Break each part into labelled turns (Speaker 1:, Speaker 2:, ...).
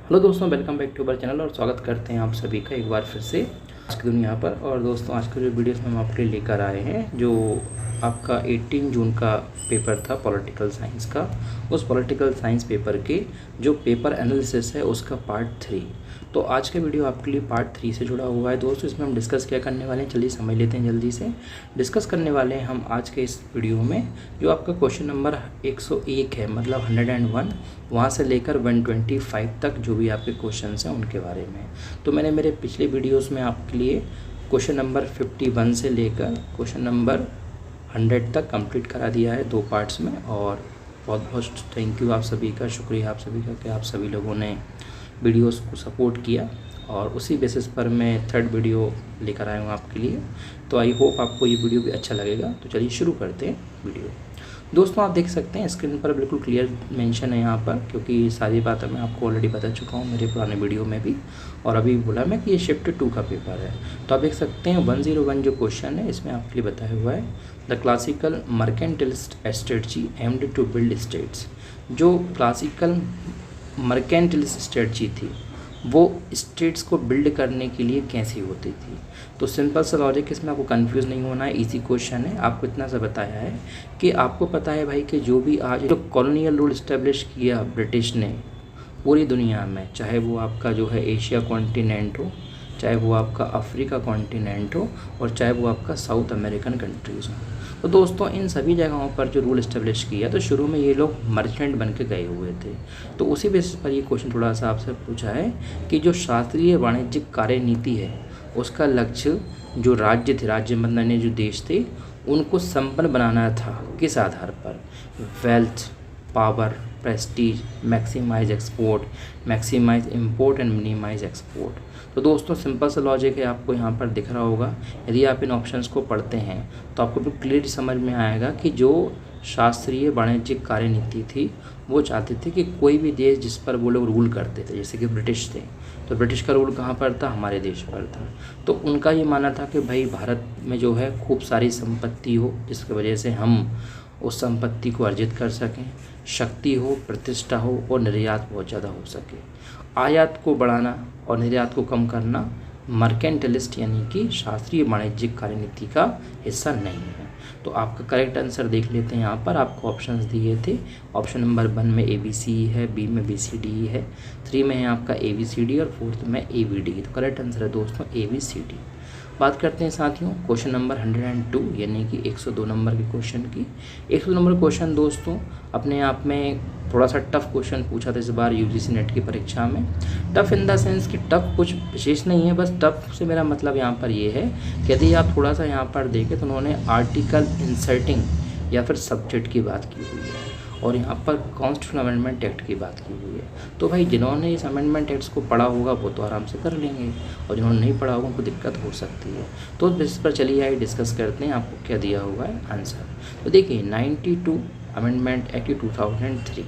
Speaker 1: Hello दोस्तों, welcome back to our channel और स्वागत करते हैं आप सभी का एक बार फिर से आज के दिन यहाँ पर। और दोस्तों, आज का जो वीडियोस में हम आपके लिए लेकर आए हैं, जो आपका 18 जून का पेपर था पॉलिटिकल साइंस का, उस पॉलिटिकल साइंस पेपर के जो पेपर एनालिसिस है उसका पार्ट 3। तो आज का वीडियो आपके लिए पार्ट 3 से जुड़ा हुआ है दोस्तों। इसमें हम डिस्कस क्या करने वाले हैं, चलिए समझ लेते हैं जल्दी से। डिस्कस करने वाले हैं हम आज के इस वीडियो में जो आपका क्वेश्चन नंबर 101 है, मतलब 101, वहाँ से लेकर 125 तक जो भी आपके क्वेश्चन हैं उनके बारे में। तो मैंने मेरे पिछले वीडियोस में आपके लिए क्वेश्चन नंबर 51 से लेकर क्वेश्चन नंबर 100 तक कंप्लीट करा दिया है 2 पार्ट्स में। और बहुत बहुत थैंक यू आप सभी का, शुक्रिया आप सभी का कि आप सभी लोगों ने वीडियोस को सपोर्ट किया। और उसी बेसिस पर मैं 3rd वीडियो लेकर आया हूँ आपके लिए। तो आई होप आपको ये वीडियो भी अच्छा लगेगा। तो चलिए शुरू करते हैं वीडियो। दोस्तों, आप देख सकते हैं स्क्रीन पर बिल्कुल क्लियर मेंशन है यहाँ पर, क्योंकि सारी बातें मैं आपको ऑलरेडी बता चुका हूँ मेरे पुराने वीडियो में भी, और अभी बोला मैं कि ये शिफ्ट 2 का पेपर है। तो आप देख सकते हैं 101 जो क्वेश्चन है इसमें आपके लिए बताया हुआ है, the classical mercantilist strategy aimed to build states. जो क्लासिकल मर्केंटिलिस्ट स्ट्रेटजी थी वो स्टेट्स को बिल्ड करने के लिए कैसी होती थी। तो सिंपल सा लॉजिक, इसमें आपको कंफ्यूज नहीं होना है, इजी क्वेश्चन है। आपको इतना सा बताया है कि आपको पता है भाई कि जो भी आज जो कॉलोनियल रूल इस्टेब्लिश किया ब्रिटिश ने पूरी दुनिया में, चाहे वो आपका जो है एशिया कॉन्टिनेंट हो, चाहे वो आपका अफ्रीका कॉन्टिनेंट हो, और चाहे वो आपका साउथ अमेरिकन कंट्रीज़ हो। तो दोस्तों, इन सभी जगहों पर जो रूल इस्टेब्लिश किया, तो शुरू में ये लोग मर्चेंट बन के गए हुए थे। तो उसी बेसिस पर ये क्वेश्चन थोड़ा सा आपसे पूछा है कि जो शास्त्रीय वाणिज्यिक कार्यनीति है उसका लक्ष्य जो राज्य थे, राज्य मतलब जो देश थे, उनको संपन्न बनाना था। किस आधार पर? Wealth, power, prestige, maximise export, maximise import and minimise export. तो दोस्तों, सिंपल सा लॉजिक है, आपको यहाँ पर दिख रहा होगा। यदि आप इन ऑप्शंस को पढ़ते हैं तो आपको बिल्कुल क्लियर समझ में आएगा कि जो शास्त्रीय वाणिज्यिक कार्यनीति थी वो चाहते थे कि कोई भी देश जिस पर वो लोग रूल करते थे, जैसे कि ब्रिटिश थे, तो ब्रिटिश का रूल कहाँ पर था? हमारे देश पर था। तो उनका ये मानना था कि भाई भारत में जो है खूब सारी संपत्ति हो, जिसकी वजह से हम उस संपत्ति को अर्जित कर सकें, शक्ति हो, प्रतिष्ठा हो, और निर्यात बहुत ज़्यादा हो सके। आयात को बढ़ाना और निर्यात को कम करना मर्केंटलिस्ट यानी कि शास्त्रीय वाणिज्यिक कार्यनीति का हिस्सा नहीं है। तो आपका करेक्ट आंसर देख लेते हैं। यहाँ पर आपको ऑप्शंस दिए थे। ऑप्शन नंबर 1 में ABC है, B में BCD है, 3 में है आपका ABCD, और 4th में ABD। तो करेक्ट आंसर है दोस्तों ABCD। बात करते हैं साथियों क्वेश्चन नंबर 102 यानी कि 102 नंबर के क्वेश्चन की। 102 नंबर क्वेश्चन दोस्तों अपने आप में थोड़ा सा टफ क्वेश्चन पूछा था इस बार UGC नेट की परीक्षा में। टफ इन द सेंस कि टफ कुछ विशेष नहीं है, बस टफ से मेरा मतलब यहाँ पर ये है कि यदि आप थोड़ा सा यहाँ पर देखें तो उन्होंने आर्टिकल इंसर्टिंग या फिर सब्जेक्ट की बात की हुई है, और यहाँ पर कॉन्स्टिट्यूशन अमेंडमेंट एक्ट की बात की हुई है। तो भाई जिन्होंने इस अमेंडमेंट एक्ट्स को पढ़ा होगा वो तो आराम से कर लेंगे, और जिन्होंने नहीं पढ़ा होगा उनको दिक्कत हो सकती है। तो इस पर चलिए आइए डिस्कस करते हैं आपको क्या दिया हुआ है आंसर। तो देखिए 92 अमेंडमेंट एक्ट 2003।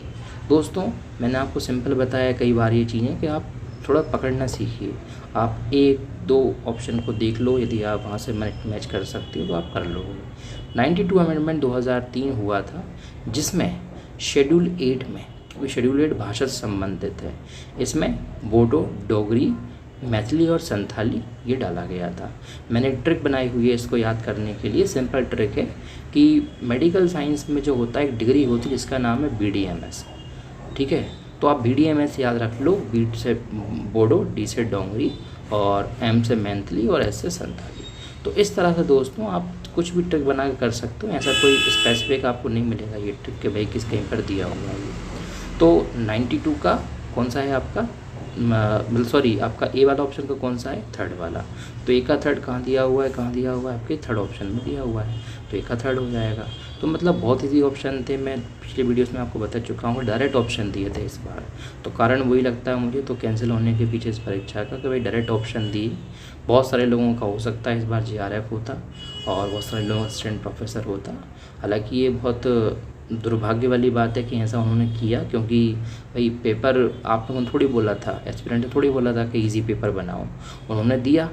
Speaker 1: दोस्तों, मैंने आपको सिंपल बताया कई बार ये चीज़ें कि आप थोड़ा पकड़ना सीखिए। आप 1-2 ऑप्शन को देख लो, यदि आप वहाँ से मैच कर सकते हो तो आप कर लोगे। 92 अमेंडमेंट 2003 हुआ था, जिसमें शेड्यूल 8 में, क्योंकि शेड्यूल 8 भाषा से संबंधित है, इसमें बोडो, डोगरी, मैथिली और संथाली ये डाला गया था। मैंने एक ट्रिक बनाई हुई है इसको याद करने के लिए। सिंपल ट्रिक है कि मेडिकल साइंस में जो होता है एक डिग्री होती है जिसका नाम है BDMS, ठीक है। तो आप BDMS याद रख लो। B से बोडो, D से डोगरी, और M से मैथिली, और S से संथाली। तो इस तरह से दोस्तों आप कुछ भी ट्रिक बना के कर सकते हो, ऐसा कोई स्पेसिफिक आपको नहीं मिलेगा ये ट्रिक के भाई किस कहीं पर दिया हुआ है। तो 92 का कौन सा है आपका, सॉरी आपका A वाला ऑप्शन का कौन सा है? 3rd वाला। तो A का 3rd कहाँ दिया हुआ है? कहाँ दिया हुआ है? आपके 3rd ऑप्शन में दिया हुआ है, तो A का 3rd हो जाएगा। तो मतलब बहुत ईजी ऑप्शन थे, मैं पिछले वीडियोस में आपको बता चुका हूँ। डायरेक्ट ऑप्शन दिए थे इस बार, तो कारण वही लगता है मुझे तो कैंसिल होने के पीछे इस परीक्षा का कि भाई डायरेक्ट ऑप्शन दिए। बहुत सारे लोगों का हो सकता है इस बार JRF होता, और बहुत सारे लोगों का असिस्टेंट प्रोफेसर होता। हालांकि ये बहुत दुर्भाग्य वाली बात है कि ऐसा उन्होंने किया, क्योंकि भाई पेपर आप लोगों ने थोड़ी बोला था, एस्पिरेंट ने थोड़ी बोला था कि इजी पेपर बनाओ, उन्होंने दिया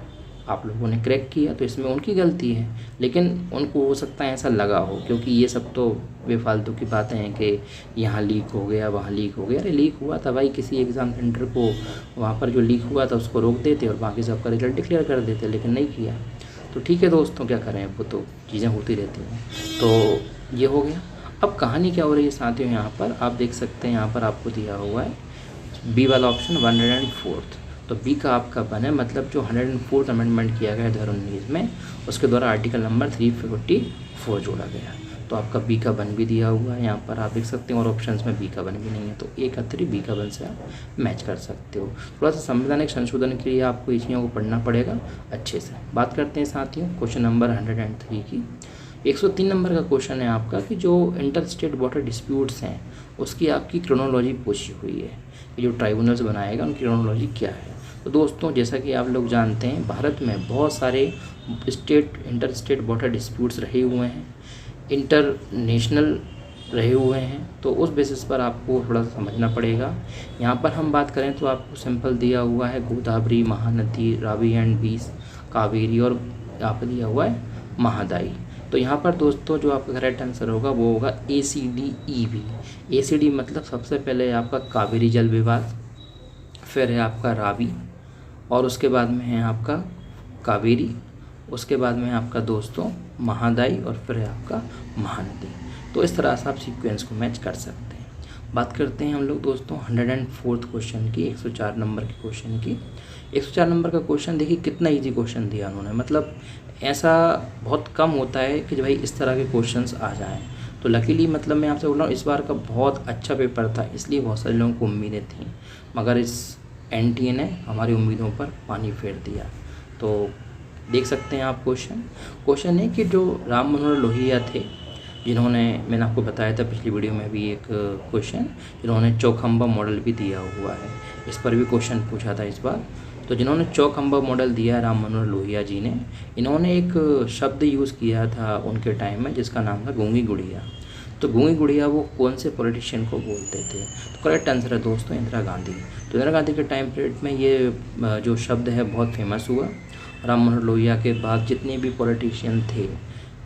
Speaker 1: आप लोगों ने क्रैक किया तो इसमें उनकी गलती है, लेकिन उनको हो सकता है ऐसा लगा हो, क्योंकि ये सब तो बेफालतू की बातें हैं कि यहाँ लीक हो गया, वहाँ लीक हो गया। अरे लीक हुआ था भाई, किसी एग्ज़ाम सेंटर को वहाँ पर जो लीक हुआ था उसको रोक देते और बाकी सबका रिजल्ट डिक्लेयर कर देते, लेकिन नहीं किया। तो ठीक है दोस्तों, क्या करें, वो तो चीज़ें होती रहती हैं। तो ये हो गया। अब कहानी क्या हो रही है साथियों, यहाँ पर आप देख सकते हैं, यहाँ पर आपको दिया हुआ है बी वाला ऑप्शन 104। तो बी का आपका बना है, मतलब जो 104th अमेंडमेंट किया गया 2019 में, उसके द्वारा आर्टिकल नंबर 344 जोड़ा गया। तो आपका बी का वन भी दिया हुआ है, यहाँ पर आप देख सकते हैं, और ऑप्शंस में बी का वन भी नहीं है, तो ए का 3 बी का वन से आप मैच कर सकते हो। थोड़ा सा संवैधानिक संशोधन के लिए आपको ये चीज़ों को पढ़ना पड़ेगा अच्छे से। बात करते हैं साथियों क्वेश्चन नंबर 103 की। 103 नंबर का क्वेश्चन है आपका कि जो इंटर स्टेट वाटर डिस्प्यूट्स हैं उसकी आपकी क्रोनोलॉजी पूछी हुई है। ये जो ट्राइब्यूनल्स बनाएगा उनकी क्रोनोलॉजी क्या है। तो दोस्तों, जैसा कि आप लोग जानते हैं, भारत में बहुत सारे इंटर स्टेट वाटर डिस्प्यूट्स रहे हुए हैं, इंटरनेशनल रहे हुए हैं। तो उस बेसिस पर आपको थोड़ा सा समझना पड़ेगा। यहाँ पर हम बात करें तो आपको सिंपल दिया हुआ है गोदावरी, महानदी, रावी एंड बीस, कावेरी, और यहाँ पर दिया हुआ है महादाई। तो यहाँ पर दोस्तों जो आपका करेक्ट आंसर होगा वो होगा ACDEV। ACD मतलब सबसे पहले आपका कावेरी जल विवाद, फिर है आपका रावी, और उसके बाद में है आपका कावेरी, उसके बाद में है आपका दोस्तों महादाई, और फिर है आपका महानदी। तो इस तरह से आप सीक्वेंस को मैच कर सकते हैं। बात करते हैं हम लोग दोस्तों 104th क्वेश्चन की, 104 नंबर के क्वेश्चन की। 104 नंबर का क्वेश्चन देखिए कितना इजी क्वेश्चन दिया उन्होंने, मतलब ऐसा बहुत कम होता है कि भाई इस तरह के क्वेश्चंस आ जाएं। तो लकीली मतलब मैं आपसे बोल रहा हूँ इस बार का बहुत अच्छा पेपर था, इसलिए बहुत सारे लोगों को उम्मीदें थी, मगर इस NTA ने हमारी उम्मीदों पर पानी फेर दिया। तो देख सकते हैं आप क्वेश्चन है कि जो राम मनोहर लोहिया थे, जिन्होंने, मैंने आपको बताया था पिछली वीडियो में भी एक क्वेश्चन, जिन्होंने चौखंबा मॉडल भी दिया हुआ है, इस पर भी क्वेश्चन पूछा था इस बार। तो जिन्होंने चौखंबा मॉडल दिया है राम मनोहर लोहिया जी ने, इन्होंने एक शब्द यूज़ किया था उनके टाइम में जिसका नाम था गूंगी गुड़िया। तो गूंगी गुड़िया वो कौन से पॉलिटिशियन को बोलते थे? तो करेक्ट आंसर है दोस्तों इंदिरा गांधी। तो इंदिरा गांधी के टाइम पीरियड में ये जो शब्द है बहुत फेमस हुआ। राम मनोहर लोहिया के बाद जितने भी पॉलिटिशियन थे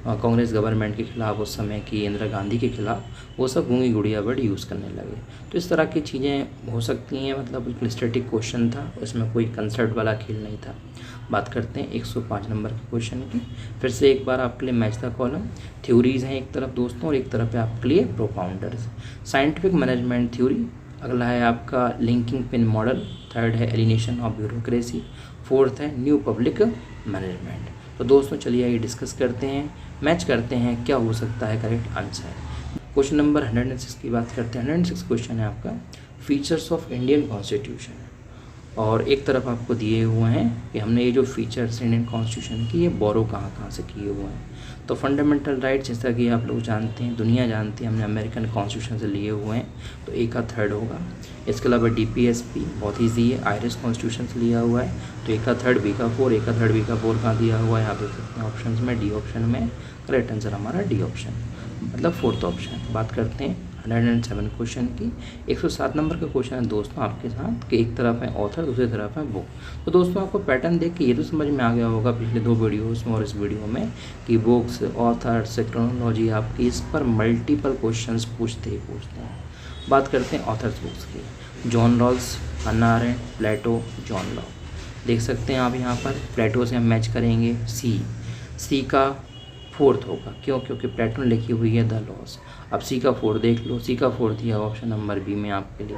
Speaker 1: कांग्रेस गवर्नमेंट के ख़िलाफ़ उस समय की, इंदिरा गांधी के ख़िलाफ़, वो सब गूंगी गुड़िया वर्ड यूज़ करने लगे। तो इस तरह की चीज़ें हो सकती हैं, मतलब बिल्कुल स्टैटिक क्वेश्चन था, उसमें कोई कंसेप्ट वाला खेल नहीं था। बात करते हैं 105 नंबर के क्वेश्चन की। फिर से एक बार आपके लिए मैच द कॉलम। थ्योरीज़ हैं एक तरफ दोस्तों और एक तरफ है आपके लिए प्रोपाउंडर्स। साइंटिफिक मैनेजमेंट थ्योरी, अगला है आपका लिंकिंग पिन मॉडल, थर्ड है एलिनेशन ऑफ ब्यूरोक्रेसी, फोर्थ है न्यू पब्लिक मैनेजमेंट। तो दोस्तों चलिए आइए डिस्कस करते हैं, मैच करते हैं क्या हो सकता है करेक्ट आंसर। क्वेश्चन नंबर 106 की बात करते हैं। 106 क्वेश्चन है आपका फीचर्स ऑफ इंडियन कॉन्स्टिट्यूशन, और एक तरफ आपको दिए हुए हैं कि हमने ये जो फीचर्स इंडियन कॉन्स्टिट्यूशन की ये बोरो कहाँ से किए हुए हैं। तो फंडामेंटल राइट, जैसा कि आप लोग जानते हैं, दुनिया जानती है, हमने अमेरिकन कॉन्स्टिट्यूशन से लिए हुए हैं, तो ए का थर्ड होगा। इसके अलावा DPSP बहुत ईजी है, आयरिश कॉन्स्टिट्यूशन से लिया हुआ है, तो ए का थर्ड बी का फोर, ए का थर्ड बी का फोर कहाँ दिया हुआ है आप देख सकते हैं ऑप्शन में, डी ऑप्शन में। करेक्ट आंसर हमारा डी ऑप्शन, मतलब फोर्थ ऑप्शन। बात करते हैं 107 क्वेश्चन की। 107 नंबर का क्वेश्चन है दोस्तों आपके साथ कि एक तरफ है ऑथर, दूसरी तरफ है बुक। तो दोस्तों आपको पैटर्न देख के ये तो समझ में आ गया होगा पिछले 2 वीडियोस में और इस वीडियो में कि बुक्स, ऑथर्स, क्रोनोलॉजी, आपकी इस पर मल्टीपल क्वेश्चंस पूछते हैं। बात करते हैं ऑथर्स बुक्स की। जॉन रॉल्स, हन्ना अरेंट, प्लेटो, जॉन लॉक। देख सकते हैं आप यहाँ पर प्लेटो से हम मैच करेंगे सी का फोर्थ होगा, क्यों? क्योंकि प्लेटो ने लिखी हुई है द लॉस। अब सी का फोर देख लो, सी का फोर दिया ऑप्शन नंबर बी में आपके लिए,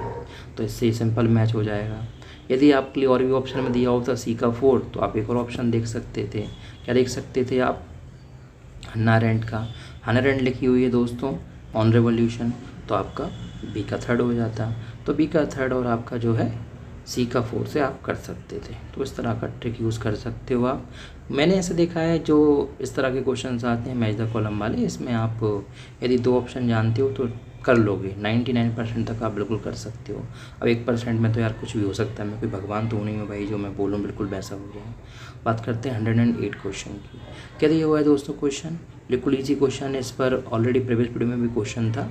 Speaker 1: तो इससे सिंपल मैच हो जाएगा। यदि आपके लिए और भी ऑप्शन में दिया होता सी का फोर, तो आप एक और ऑप्शन देख सकते थे। क्या देख सकते थे आप? हन्ना अरेंट का। हन्ना अरेंट लिखी हुई है दोस्तों ऑन रेवोल्यूशन, तो आपका बी का थर्ड हो जाता। तो बी का थर्ड और आपका जो है सी का फोर से आप कर सकते थे। तो इस तरह का ट्रिक यूज़ कर सकते हो आप। मैंने ऐसे देखा है जो इस तरह के क्वेश्चंस आते हैं मैच द कॉलम वाले, इसमें आप यदि 2 ऑप्शन जानते हो तो कर लोगे, 99% तक आप बिल्कुल कर सकते हो। अब 1% में तो यार कुछ भी हो सकता है, मैं कोई भगवान तो नहीं हूँ भाई जो मैं बोलूँ बिल्कुल वैसा हो जाए। बात करते हैं 108 क्वेश्चन की। क्या दिया हुआ है दोस्तों क्वेश्चन? बिल्कुल ईजी क्वेश्चन है, इस पर ऑलरेडी प्रीवियस वीडियो में भी क्वेश्चन था।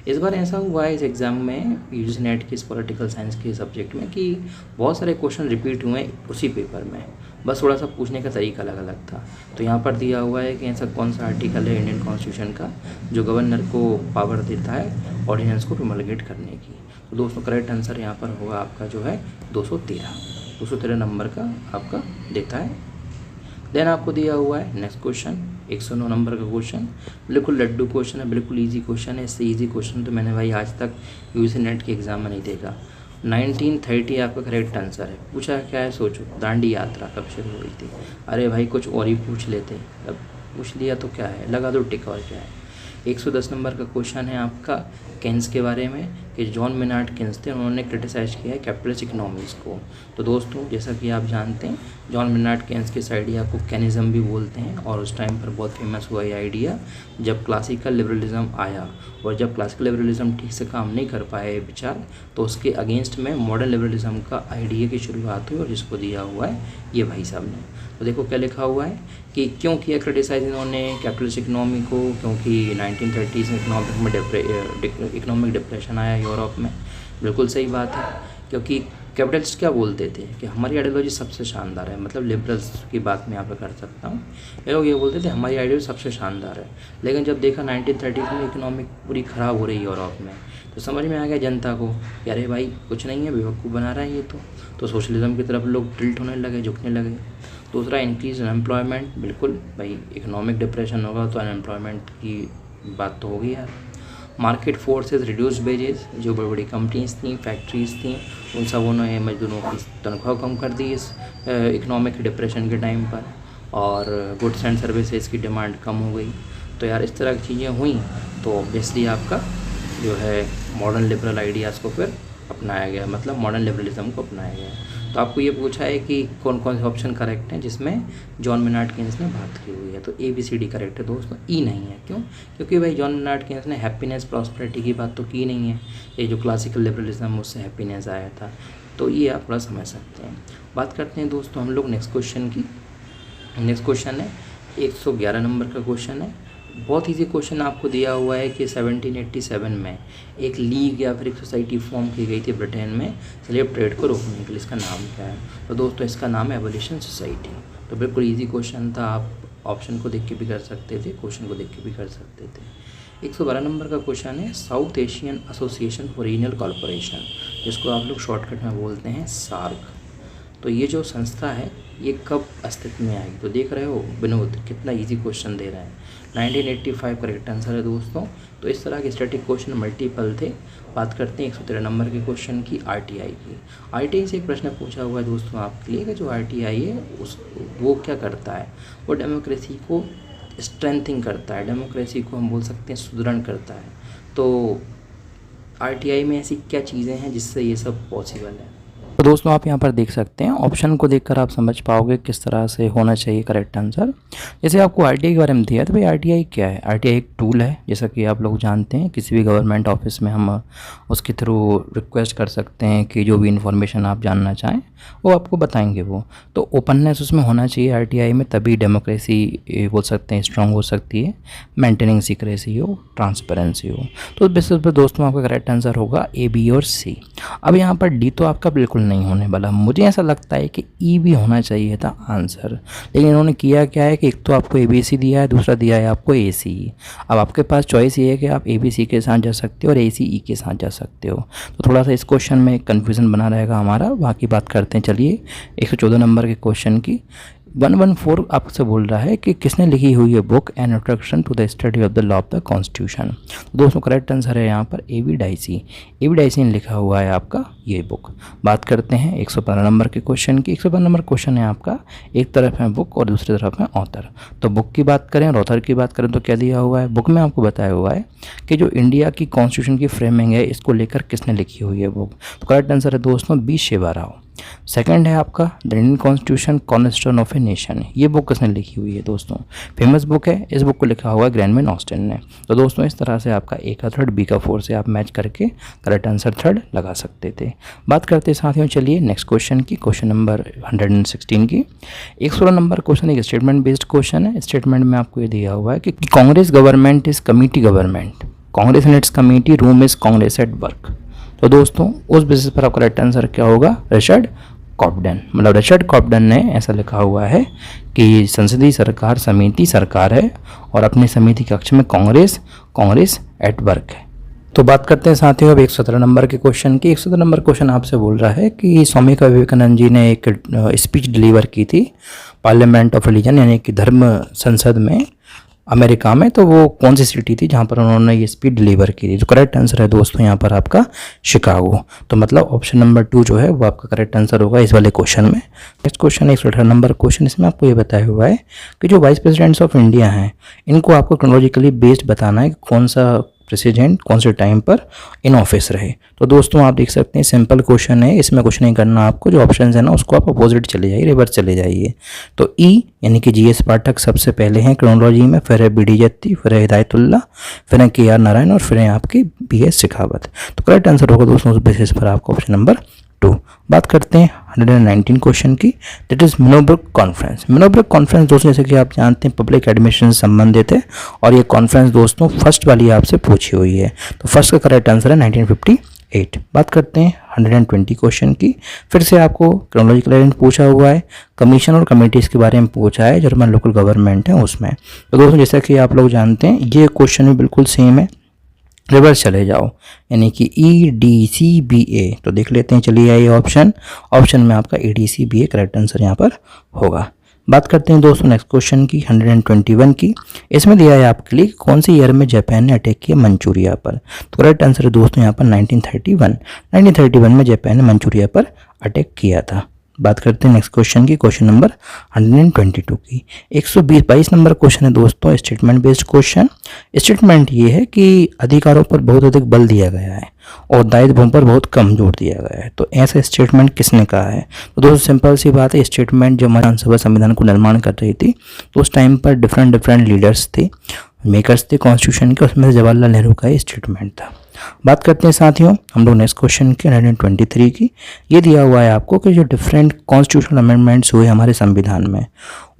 Speaker 1: इस बार ऐसा हुआ है इस एग्ज़ाम में UGC नेट के इस पॉलिटिकल साइंस के सब्जेक्ट में कि बहुत सारे क्वेश्चन रिपीट हुए उसी पेपर में। बस थोड़ा सा पूछने का तरीका अलग अलग था। तो यहाँ पर दिया हुआ है कि ऐसा कौन सा आर्टिकल है इंडियन कॉन्स्टिट्यूशन का जो गवर्नर को पावर देता है ऑर्डिनेंस को प्रोमलगेट करने की। तो दोस्तों करेक्ट आंसर यहाँ पर होगा आपका जो है 213 नंबर का आपका देता है। देन आपको दिया हुआ है नेक्स्ट क्वेश्चन 109 नंबर का क्वेश्चन, बिल्कुल लड्डू क्वेश्चन है, बिल्कुल इजी क्वेश्चन है। इससे इजी क्वेश्चन तो मैंने भाई आज तक यूजी नेट के एग्जाम में नहीं देखा। 1930 आपका करेक्ट आंसर है। पूछा क्या है सोचो, दांडी यात्रा कब शुरू हुई थी? अरे भाई कुछ और ही पूछ लेते, अब पूछ लिया तो क्या है, लगा दो टिक, और क्या है। 110 नंबर का क्वेश्चन है आपका केन्स के बारे में कि जॉन मेनार्ड केन्स थे, उन्होंने क्रिटिसाइज किया है कैपिटलिस्ट इकोनॉमीज़ को। तो दोस्तों जैसा कि आप जानते हैं जॉन मेनार्ड केन्स के इस आइडिया को कैनिज़्म भी बोलते हैं, और उस टाइम पर बहुत फेमस हुआ ये आइडिया जब क्लासिकल लिबरलिज्म आया। और जब क्लासिकल लिबरलिज्म ठीक से काम नहीं कर पाए विचार, तो उसके अगेंस्ट में मॉडर्न लिबरलिज्म का आइडिया की शुरुआत हुई, और जिसको दिया हुआ है ये भाई साहब ने। तो देखो क्या लिखा हुआ है कि क्यों किया क्रिटिसाइज इन्होंने कैपिटलिस्ट इकोनॉमी को, क्योंकि 1930s में इकोनॉमिक डिप्रेशन आया यूरोप में। बिल्कुल सही बात है, क्योंकि कैपिटलिस्ट क्या बोलते थे कि हमारी आइडियोलॉजी सबसे शानदार है, मतलब लिबरल्स की बात मैं यहाँ पर कर सकता हूँ। ये लोग ये बोलते थे हमारी आइडियोलॉजी सबसे शानदार है, लेकिन जब देखा 1930s में इकोनॉमिक पूरी ख़राब हो रही है यूरोप में, तो समझ में आ गया जनता को कि अरे भाई कुछ नहीं है, बेवकूफ़ बना रहा है ये तो सोशलिज्म की तरफ लोग टिल्ट होने लगे, झुकने लगे। दूसरा इंक्रीज अनएम्प्लॉयमेंट, बिल्कुल भाई इकोनॉमिक डिप्रेशन होगा तो अनएम्प्लॉयमेंट की बात तो होगी यार। मार्केट फोर्सेस रिड्यूस वेजेस, जो बड़ी बड़ी कंपनीज थी, फैक्ट्रीज थी, उन सबों ने मजदूरों की तनख्वाह कम कर दी इस इकोनॉमिक डिप्रेशन के टाइम पर, और गुड्स एंड सर्विसेज की डिमांड कम हो गई। तो यार इस तरह की चीज़ें हुई तो ऑब्वियसली आपका जो है मॉडर्न लिबरल आइडियाज़ को फिर अपनाया गया, मतलब मॉडर्न लिबरलिज्म को अपनाया गया। तो आपको ये पूछा है कि कौन कौन से ऑप्शन करेक्ट हैं जिसमें जॉन मेनार्ड केन्स ने बात की हुई है, तो ABCD करेक्ट है दोस्तों, ई नहीं है। क्यों? क्योंकि भाई जॉन मेनार्ड केन्स ने हैप्पीनेस प्रॉस्पेरिटी की बात तो की नहीं है, ये जो क्लासिकल लिबरलिज्म उससे हैप्पीनेस आया था। तो ये आप थोड़ा समझ सकते हैं। बात करते हैं दोस्तों हम लोग नेक्स्ट क्वेश्चन की। नेक्स्ट क्वेश्चन है 111 नंबर का क्वेश्चन है। बहुत इजी क्वेश्चन आपको दिया हुआ है कि 1787 में एक लीग या फिर एक सोसाइटी फॉर्म की गई थी ब्रिटेन में स्लेव ट्रेड को रोकने के लिए, इसका नाम क्या है? तो दोस्तों इसका नाम है एबोलिशन सोसाइटी। तो बिल्कुल इजी क्वेश्चन था, आप ऑप्शन को देख के भी कर सकते थे, क्वेश्चन को देख के भी कर सकते थे। 112 नंबर का क्वेश्चन है south Asian association for regional corporation, जिसको आप लोग शॉर्टकट में बोलते हैं सार्क। तो ये जो संस्था है ये कब अस्तित्व में आई? तो देख रहे हो विनोद कितना इजी क्वेश्चन दे रहा है। 1985 करेक्ट आंसर है दोस्तों। तो इस तरह के स्टैटिक क्वेश्चन मल्टीपल थे। बात करते हैं 113 नंबर के क्वेश्चन की, RTI की। RTI से एक प्रश्न पूछा हुआ है दोस्तों आपके लिए कि जो RTI है वो क्या करता है? वो डेमोक्रेसी को स्ट्रेंथिंग करता है, डेमोक्रेसी को हम बोल सकते हैं सुदृढ़ करता है। तो RTI में ऐसी क्या चीज़ें हैं जिससे ये सब पॉसिबल है? तो दोस्तों आप यहाँ पर देख सकते हैं, ऑप्शन को देखकर आप समझ पाओगे किस तरह से होना चाहिए करेक्ट आंसर। जैसे आपको RTI के बारे में दिया है, तो भाई RTI क्या है? RTI एक टूल है, जैसा कि आप लोग जानते हैं। किसी भी गवर्नमेंट ऑफिस में हम उसके थ्रू रिक्वेस्ट कर सकते हैं कि जो भी इन्फॉर्मेशन आप जानना चाहें वो आपको बताएंगे वो। तो ओपननेस उसमें होना चाहिए RTI में, तभी डेमोक्रेसी बोल सकते हैं स्ट्रांग हो सकती है। मेंटेनिंग सीक्रेसी हो, ट्रांसपेरेंसी हो। तो इस बेसिस पर दोस्तों आपका करेक्ट आंसर होगा A, B और C। अब यहाँ पर D तो आपका बिल्कुल नहीं होने वाला। मुझे ऐसा लगता है कि E भी होना चाहिए था आंसर, लेकिन इन्होंने किया क्या है कि एक तो आपको ABC दिया है, दूसरा दिया है आपको AC। अब आपके पास चॉइस ये है कि आप ABC के साथ जा सकते हो और ACE के साथ जा सकते हो। तो थोड़ा सा इस क्वेश्चन में कन्फ्यूज़न बना रहेगा हमारा। बाकी बात करते हैं चलिए 114 नंबर के क्वेश्चन की। 114 आपसे बोल रहा है कि किसने लिखी हुई है book an introduction to the study of the law of the constitution. दोस्तों करेक्ट आंसर है यहाँ पर A.B. डाइसी। A.B. डाइसी ने लिखा हुआ है आपका ये बुक। बात करते हैं 115 नंबर के क्वेश्चन की। 115 नंबर क्वेश्चन है आपका, एक तरफ है बुक और दूसरी तरफ है ऑथर। तो बुक की बात करें और ऑथर की बात करें तो क्या दिया हुआ है? बुक में आपको बताया हुआ है कि जो इंडिया की कॉन्स्टिट्यूशन की फ्रेमिंग है इसको लेकर किसने लिखी हुई है बुक। तो करेक्ट आंसर है दोस्तों B. शिवा राव। सेकंड है आपका the Indian constitution cornerstone of a nation. ये बुक किसने लिखी हुई है दोस्तों? फेमस बुक है, इस बुक को लिखा हुआ है ग्रैंडमैन ऑस्टिन ने। तो दोस्तों इस तरह से आपका A का थर्ड B का फोर्थ से आप मैच करके करेक्ट आंसर थर्ड लगा सकते थे। बात करते साथियों चलिए नेक्स्ट क्वेश्चन की, क्वेश्चन नंबर 116 की। 116 नंबर क्वेश्चन एक स्टेटमेंट बेस्ड क्वेश्चन है। स्टेटमेंट में आपको ये दिया हुआ है कि Congress government is committee government, Congress and it's committee room is Congress at work. तो दोस्तों उस बेसिस पर आपका करेक्ट आंसर क्या होगा? रिचर्ड कॉब्डेन, मतलब रिचर्ड कॉब्डेन ने ऐसा लिखा हुआ है कि संसदीय सरकार समिति सरकार है और अपनी समिति कक्ष में कांग्रेस एट वर्क है। तो बात करते हैं साथियों अब 117 नंबर के क्वेश्चन की। 117 नंबर क्वेश्चन आपसे बोल रहा है कि स्वामी विवेकानंद जी ने एक स्पीच डिलीवर की थी पार्लियामेंट ऑफ रिलीजन यानी कि धर्म संसद में अमेरिका में। तो वो कौन सी सिटी थी जहाँ पर उन्होंने ये स्पीच डिलीवर की थी? तो करेक्ट आंसर है दोस्तों यहाँ पर आपका शिकागो। तो मतलब ऑप्शन नंबर 2 जो है वो आपका करेक्ट आंसर होगा इस वाले क्वेश्चन में। नेक्स्ट क्वेश्चन 118 नंबर क्वेश्चन, इसमें आपको ये बताया हुआ है कि जो वाइस प्रेसिडेंट्स ऑफ इंडिया हैं इनको आपको क्रोनोलॉजिकली बेस्ड बताना है कि कौन सा प्रेसिडेंट कौन से टाइम पर इन ऑफिस रहे। तो दोस्तों आप देख सकते हैं सिंपल क्वेश्चन है, इसमें कुछ नहीं करना आपको, जो ऑप्शन है ना उसको आप अपोजिट चले जाइए, रिवर्स चले जाइए। तो ई यानी कि जीएस पाठक सबसे पहले हैं क्रोनोलॉजी में, फिर है बीडी जत्ती, फिर है हिदायतुल्ला, फिर है केआर नारायण और फिर है आपकी बीएस शेखावत। तो करेक्ट आंसर होगा दोस्तों उस बेसिस पर आपका ऑप्शन नंबर 2। बात करते हैं 119 क्वेश्चन की, that is Minnowbrook conference. Minnowbrook conference दोस्तों जैसे कि आप जानते हैं पब्लिक एडमिनिस्ट्रेशन से संबंधित है और ये कॉन्फ्रेंस दोस्तों फर्स्ट वाली आपसे पूछी हुई है। तो फर्स्ट का करेक्ट आंसर है 1958। बात करते हैं 120 क्वेश्चन की, फिर से आपको क्रोनोलॉजिकल अरेंज पूछा हुआ है, कमीशन और कमेटीज़ के बारे में पूछा है, जर्मन लोकल गवर्नमेंट है उसमें। तो दोस्तों जैसा कि आप लोग जानते हैं ये क्वेश्चन भी बिल्कुल सेम है, रिवर्स चले जाओ यानी कि EDCBA। तो देख लेते हैं, चलिए आइए ऑप्शन में आपका EDCBA करेक्ट आंसर यहाँ पर होगा। बात करते हैं दोस्तों नेक्स्ट क्वेश्चन की 121 की, इसमें दिया है आपके लिए कौन सी ईयर में जापान ने अटैक किया मंचूरिया पर। तो करेक्ट आंसर है दोस्तों यहाँ पर 1931 में जापान ने मंचूरिया पर अटैक किया था। बात करते हैं नेक्स्ट क्वेश्चन की, क्वेश्चन नंबर 122 की। 122 नंबर क्वेश्चन है दोस्तों स्टेटमेंट बेस्ड क्वेश्चन। स्टेटमेंट ये है कि अधिकारों पर बहुत अधिक बल दिया गया है और दायित्वों पर बहुत कम जोर दिया गया है। तो ऐसा स्टेटमेंट किसने कहा है? तो दोस्तों सिंपल सी बात है, स्टेटमेंट जब विधानसभा संविधान को निर्माण कर रही थी तो उस टाइम पर डिफरेंट लीडर्स थे, मेकर्स थे कॉन्स्टिट्यूशन के, उसमें से जवाहरलाल नेहरू का स्टेटमेंट था। बात करते हैं साथियों हम लोग नेक्स्ट क्वेश्चन की 123 की। ये दिया हुआ है आपको कि जो डिफरेंट कॉन्स्टिट्यूशनल अमेंडमेंट्स हुए हमारे संविधान में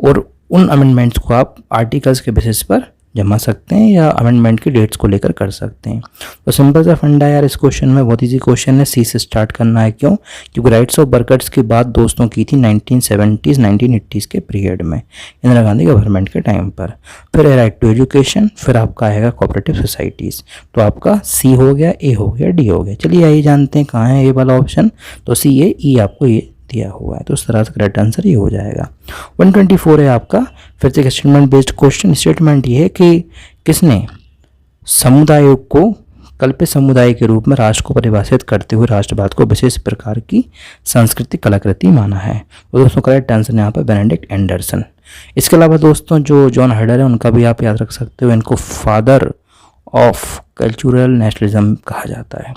Speaker 1: और उन अमेंडमेंट्स को आप आर्टिकल्स के बेसिस पर जमा सकते हैं या अमेंडमेंट की डेट्स को लेकर कर सकते हैं। तो सिंपल सा फंडा यार इस क्वेश्चन में, बहुत ईजी क्वेश्चन है, सी से स्टार्ट करना है। क्यों? क्योंकि राइट्स ऑफ वर्कर्स की बात दोस्तों की थी 1970s 1980s के पीरियड में इंदिरा गांधी गवर्नमेंट के टाइम पर। फिर है राइट टू एजुकेशन, फिर आपका आएगा कोऑपरेटिव सोसाइटीज़। तो आपका सी हो गया, ए हो गया, डी हो गया। चलिए आइए जानते हैं कहाँ है ए वाला ऑप्शन। तो सी ए ई आपको ये दिया हुआ है, तो उस तरह से करेक्ट आंसर ये हो जाएगा। 124 है आपका, फिर से स्टेटमेंट बेस्ड क्वेश्चन। स्टेटमेंट ये है कि किसने समुदायों को कल्पित समुदाय के रूप में राष्ट्र को परिभाषित करते हुए राष्ट्रवाद को विशेष प्रकार की सांस्कृतिक कलाकृति माना है? तो दोस्तों करेक्ट आंसर यहाँ पर बेनेडिक्ट एंडरसन। इसके अलावा दोस्तों जो जॉन हर्डर है उनका भी आप याद रख सकते हो, इनको फादर ऑफ कल्चरल नेशनलिज्म कहा जाता है।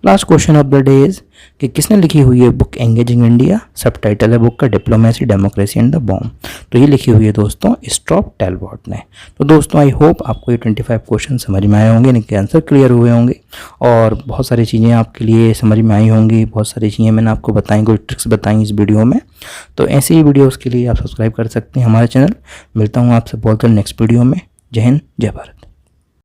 Speaker 1: Last question of the day is कि किसने लिखी हुई है बुक एंगेजिंग इंडिया। सब टाइटल है बुक का diplomacy democracy and the bomb. तो ये लिखी हुई है दोस्तों स्ट्रॉप टेलबॉट ने। तो दोस्तों आई होप आपको ये 25 क्वेश्चन समझ में आए होंगे, इनके आंसर क्लियर हुए होंगे और बहुत सारी चीज़ें आपके लिए समझ में आई होंगी, बहुत सारी चीज़ें मैंने आपको बताई, कोई ट्रिक्स बताई इस वीडियो में। तो ऐसे ही वीडियोज़ के लिए आप सब्सक्राइब कर सकते हैं हमारे चैनल। मिलता हूँ आपसे बहुत जल्द नेक्स्ट वीडियो में। जय हिंद, जय भारत।